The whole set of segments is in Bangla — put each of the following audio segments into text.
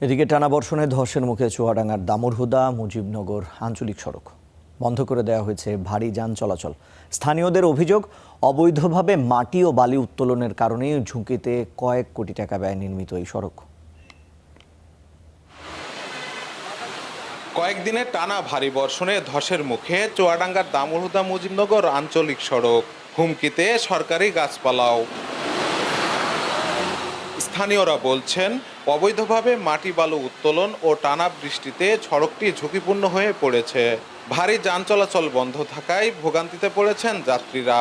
এদিকে টানা বর্ষণে ধসের মুখে চুয়াডাঙ্গার দামুড়হুদা মুজিবনগর আঞ্চলিক সড়ক বন্ধ করে দেওয়া হয়েছে ভারী যান চলাচল। স্থানীয়দের অভিযোগ, অবৈধভাবে মাটি ও বালি উত্তোলনের কারণে ঝুঁকিতে কয়েক কোটি টাকা ব্যয় নির্মিত এই সড়ক। কয়েকদিনের টানা ভারী বর্ষণে ধসের মুখে চুয়াডাঙ্গার দামুড়হুদা মুজিবনগর আঞ্চলিক সড়ক, হুমকিতে সরকারি গাছপালাও। স্থানীয়রা বলছেন, অবৈধভাবে মাটি বালু উত্তোলন ও টানা বৃষ্টিতে সড়কটি ঝুঁকিপূর্ণ হয়ে পড়েছে। ভারী যান চলাচল বন্ধ থাকায় ভোগান্তিতে পড়েছেন যাত্রীরা।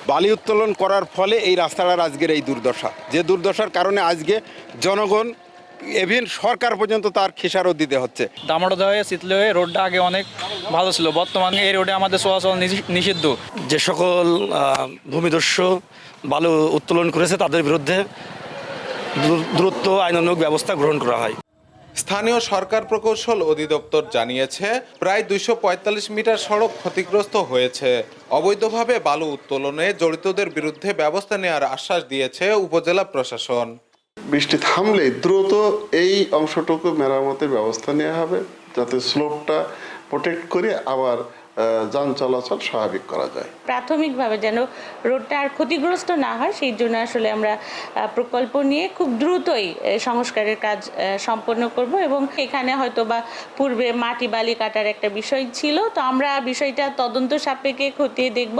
বালি উত্তোলন করার ফলে এই রাস্তাটার আজকের এই দুর্দশা, যে দুর্দশার কারণে আজকে জনগণ এভিন সরকার পর্যন্ত তার খেসারত দিতে হচ্ছে। দামড়া হয়ে শীতল হয়ে রোডটা আগে অনেক ভালো ছিল, বর্তমানে এই রোডে আমাদের চলাচল নিষিদ্ধ। যে সকল ভূমিদস্যু বালু উত্তোলন করেছে তাদের বিরুদ্ধে দ্রুত আইনানুগ ব্যবস্থা গ্রহণ করা হয়। স্থানীয় সরকার প্রকৌশল অধিদপ্তর জানিয়েছে, প্রায় 245 মিটার সড়ক ক্ষতিগ্রস্ত হয়েছে। অবৈধভাবে বালু উত্তোলনে জড়িতদের বিরুদ্ধে ব্যবস্থা নেওয়ার আশ্বাস দিয়েছে উপজেলা প্রশাসন। বৃষ্টি থামলে দ্রুত এই অংশটুকু মেরামতের ব্যবস্থা নেওয়া হবে, যাতে স্লোপটা প্রোটেক্ট করে আবার যান চলাচল স্বাভাবিক করা যায়। প্রাথমিকভাবে যেন রোডটা আর ক্ষতিগ্রস্ত না হয়, সেই জন্য আসলে আমরা প্রকল্প নিয়ে খুব দ্রুতই সংস্কারের কাজ সম্পন্ন করব এবং এখানে হয়তো বা পূর্বে মাটি বালি কাটার একটা বিষয় ছিল, তো আমরা বিষয়টা তদন্ত সাপেক্ষে খতিয়ে দেখব।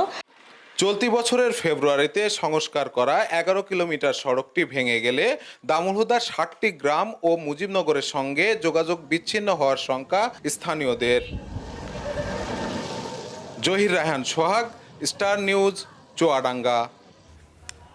চলতি বছরের ফেব্রুয়ারিতে সংস্কার করা 11 কিলোমিটার সড়কটি ভেঙে গেলে দামুড়হুদার 60টি গ্রাম ও মুজিবনগরের সঙ্গে যোগাযোগ বিচ্ছিন্ন হওয়ার শঙ্কা স্থানীয়দের। জহির রায়হান সোহাগ, স্টার নিউজ, চুয়াডাঙ্গা।